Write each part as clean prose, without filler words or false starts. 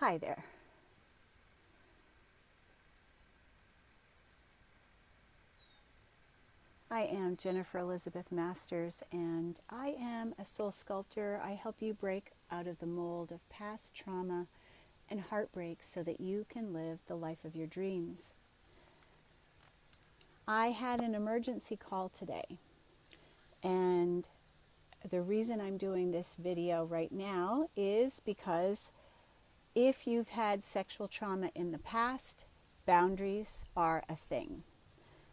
Hi there. I am Jennifer Elizabeth Masters, and I am a soul sculptor. I help you break out of the mold of past trauma and heartbreak so that you can live the life of your dreams. I had an emergency call today, and the reason I'm doing this video right now is because if you've had sexual trauma in the past, boundaries are a thing.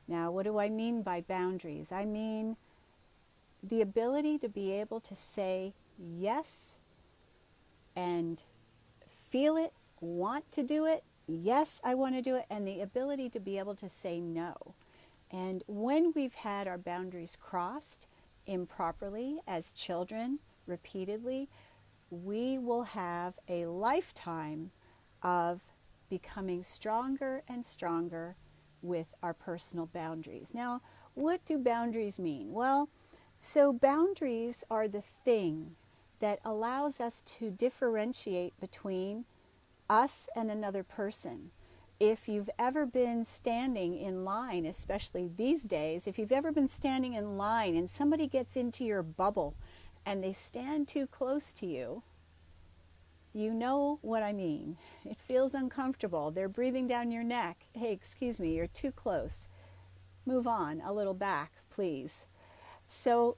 Now, what do I mean by boundaries? I mean the ability to be able to say yes and feel it, want to do it, yes, I want to do it, and the ability to be able to say no. And when we've had our boundaries crossed improperly as children, repeatedly, we will have a lifetime of becoming stronger and stronger with our personal boundaries. Now, what do boundaries mean? Well, so boundaries are the thing that allows us to differentiate between us and another person. If you've ever been standing in line, especially these days, if you've ever been standing in line and somebody gets into your bubble and they stand too close to you, you know what I mean. It feels uncomfortable. They're breathing down your neck. Hey, excuse me, you're too close. Move on a little back, please. So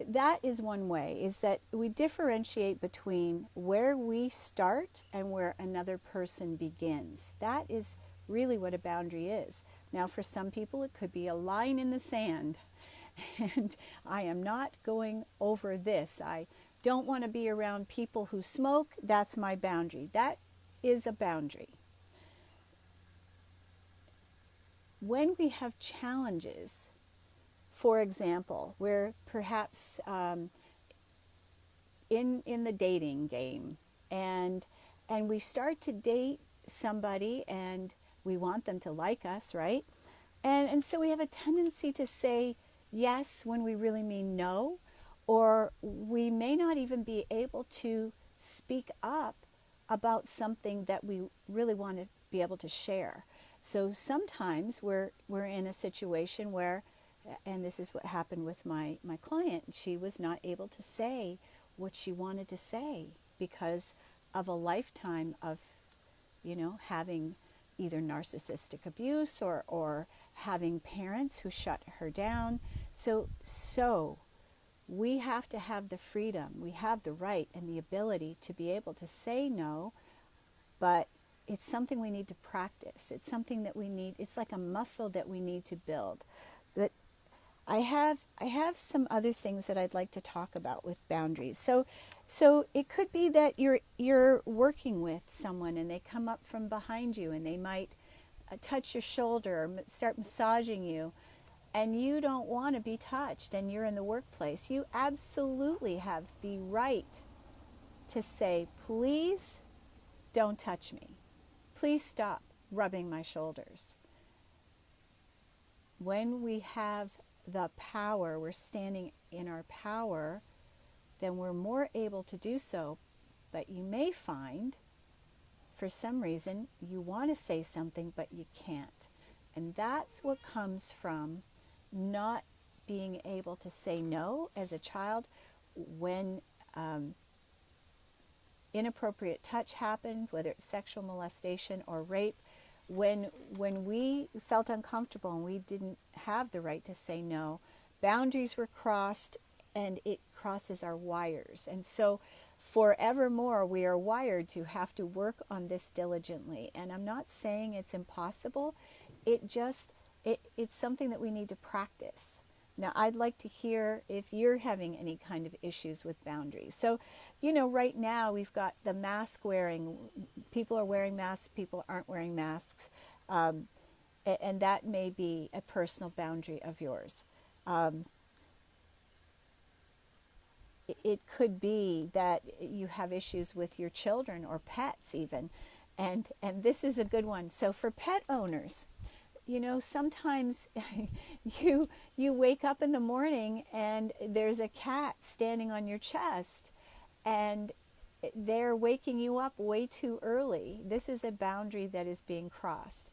that is one way, is that we differentiate between where we start and where another person begins. That is really what a boundary is. Now, for some people, it could be a line in the sand. And I am not going over this. I don't want to be around people who smoke. That's my boundary. That is a boundary. When we have challenges, for example, where perhaps in the dating game, and we start to date somebody and we want them to like us, right? And so we have a tendency to say yes when we really mean no, or we may not even be able to speak up about something that we really want to be able to share. So sometimes we're in a situation where, and this is what happened with my client, she was not able to say what she wanted to say because of a lifetime of, having either narcissistic abuse or having parents who shut her down. So we have to have the freedom, we have the right and the ability to be able to say no, but it's something we need to practice. It's something that we need, it's like a muscle that we need to build. But I have some other things that I'd like to talk about with boundaries. So it could be that you're working with someone and they come up from behind you and they might touch your shoulder or start massaging you, and you don't want to be touched and you're in the workplace. You absolutely have the right to say, please don't touch me. Please stop rubbing my shoulders. When we have the power, we're standing in our power, then we're more able to do so. But you may find, for some reason, you want to say something, but you can't. And that's what comes from not being able to say no as a child. When inappropriate touch happened, whether it's sexual molestation or rape, when we felt uncomfortable and we didn't have the right to say no, boundaries were crossed, and it crosses our wires. And so forevermore we are wired to have to work on this diligently. And I'm not saying it's impossible. It's something that we need to practice. Now, I'd like to hear if you're having any kind of issues with boundaries. So, right now we've got the mask wearing. People are wearing masks, people aren't wearing masks. And that may be a personal boundary of yours. It could be that you have issues with your children or pets even. And this is a good one. So for pet owners, sometimes you wake up in the morning and there's a cat standing on your chest, and they're waking you up way too early. This is a boundary that is being crossed.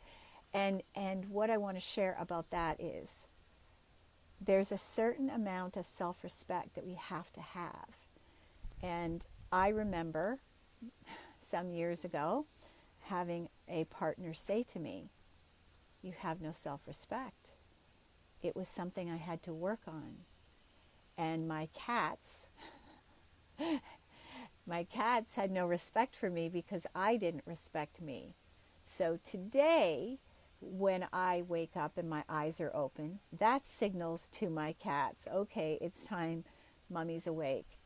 And what I want to share about that is there's a certain amount of self-respect that we have to have. And I remember some years ago having a partner say to me, "You have no self-respect." It was something I had to work on. And my cats had no respect for me because I didn't respect me. So today, when I wake up and my eyes are open, that signals to my cats, okay, it's time, Mommy's awake.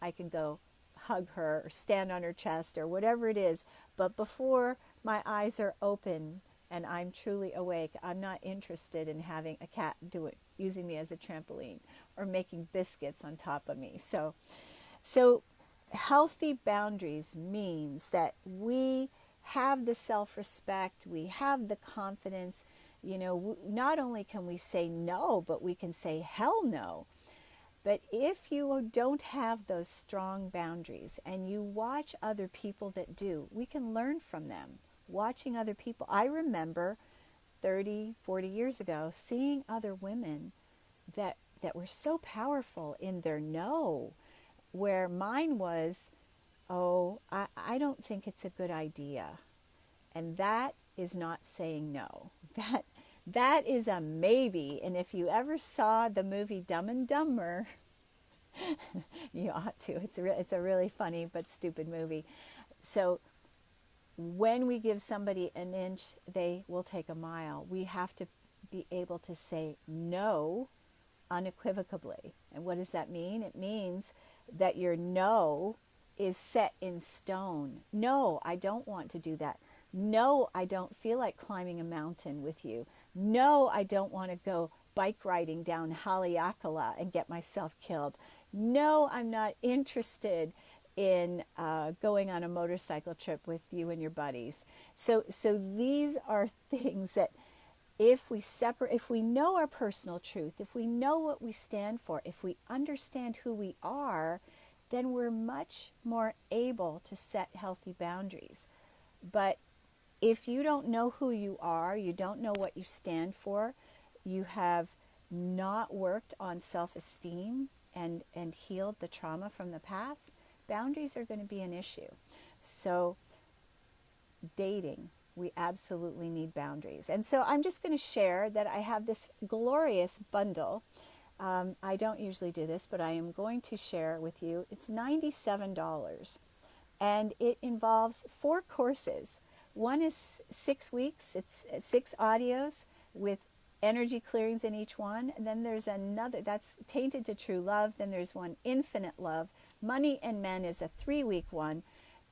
I can go hug her or stand on her chest or whatever it is. But before my eyes are open and I'm truly awake, I'm not interested in having a cat using me as a trampoline or making biscuits on top of me. So healthy boundaries means that we have the self-respect, we have the confidence. Not only can we say no, but we can say hell no. But if you don't have those strong boundaries and you watch other people that do, we can learn from them. Watching other people. I remember 30, 40 years ago seeing other women that were so powerful in their no, where mine was, oh, I don't think it's a good idea. And that is not saying no. That is a maybe. And if you ever saw the movie Dumb and Dumber, you ought to. It's a really funny but stupid movie. So when we give somebody an inch, they will take a mile. We have to be able to say no unequivocally. And what does that mean? It means that your no is set in stone. No, I don't want to do that. No, I don't feel like climbing a mountain with you. No, I don't want to go bike riding down Haleakala and get myself killed. No, I'm not interested in going on a motorcycle trip with you and your buddies. So these are things that if we know our personal truth, if we know what we stand for, if we understand who we are, then we're much more able to set healthy boundaries. But if you don't know who you are, you don't know what you stand for, you have not worked on self-esteem and healed the trauma from the past, boundaries are going to be an issue. So dating, we absolutely need boundaries. And so I'm just going to share that I have this glorious bundle. I don't usually do this, but I am going to share with you. It's $97, and it involves 4 courses. One is 6 weeks. It's 6 audios with energy clearings in each one. And then there's another that's Tainted to True Love. Then there's one, Infinite Love. Money and Men is a 3-week one.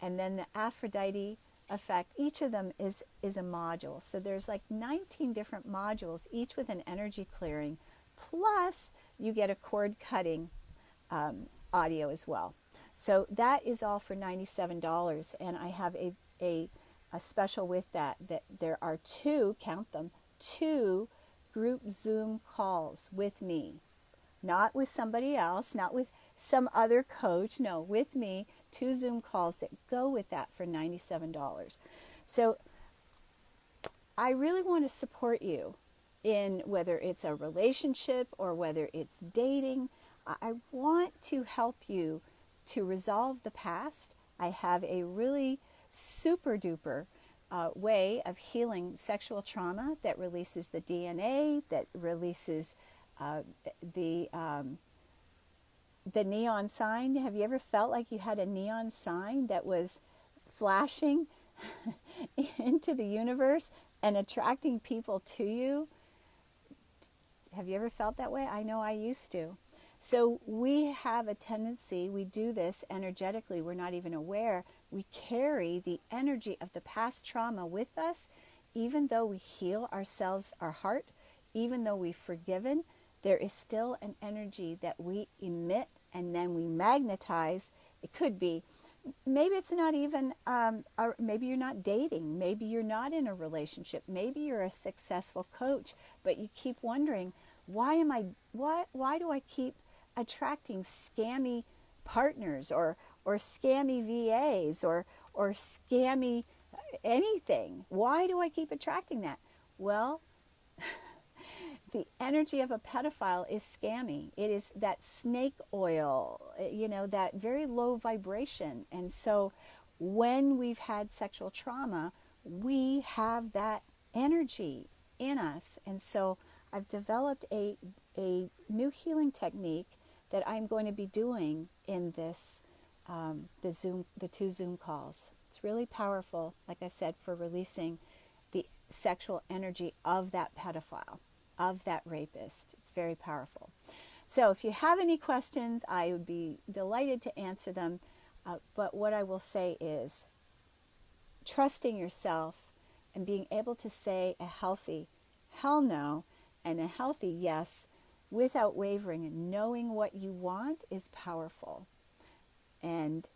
And then the Aphrodite Effect, each of them is a module. So there's like 19 different modules, each with an energy clearing. Plus you get a cord cutting audio as well. So that is all for $97. And I have a special with that there are 2, count them, 2 group Zoom calls with me. Not with somebody else, not with some other coach, no, with me, 2 Zoom calls that go with that for $97. So I really want to support you in whether it's a relationship or whether it's dating. I want to help you to resolve the past. I have a really super duper way of healing sexual trauma that releases the DNA, that releases the neon sign. Have you ever felt like you had a neon sign that was flashing into the universe and attracting people to you? Have you ever felt that way? I know I used to. So we have a tendency, we do this energetically, we're not even aware. We carry the energy of the past trauma with us, even though we heal ourselves, our heart, even though we've forgiven, there is still an energy that we emit and then we magnetize. It could be, maybe it's not even, maybe you're not dating, maybe you're not in a relationship, maybe you're a successful coach, but you keep wondering, why do I keep attracting scammy partners or scammy VAs or scammy anything. Why do I keep attracting that? Well, the energy of a pedophile is scammy. It is that snake oil, that very low vibration. And so when we've had sexual trauma, we have that energy in us. And so I've developed a new healing technique that I'm going to be doing in this, the 2 Zoom calls. It's really powerful, like I said, for releasing the sexual energy of that pedophile, of that rapist. It's very powerful. So if you have any questions, I would be delighted to answer them. But what I will say is trusting yourself and being able to say a healthy hell no and a healthy yes without wavering, and knowing what you want is powerful. And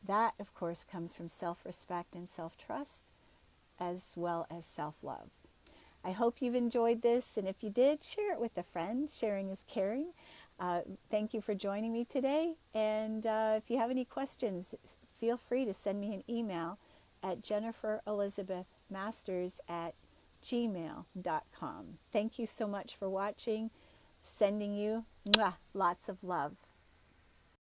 that, of course, comes from self-respect and self-trust, as well as self-love. I hope you've enjoyed this, and if you did, share it with a friend. Sharing is caring. Thank you for joining me today, and if you have any questions, feel free to send me an email at jenniferelizabethmasters@gmail.com. Thank you so much for watching. Sending you lots of love.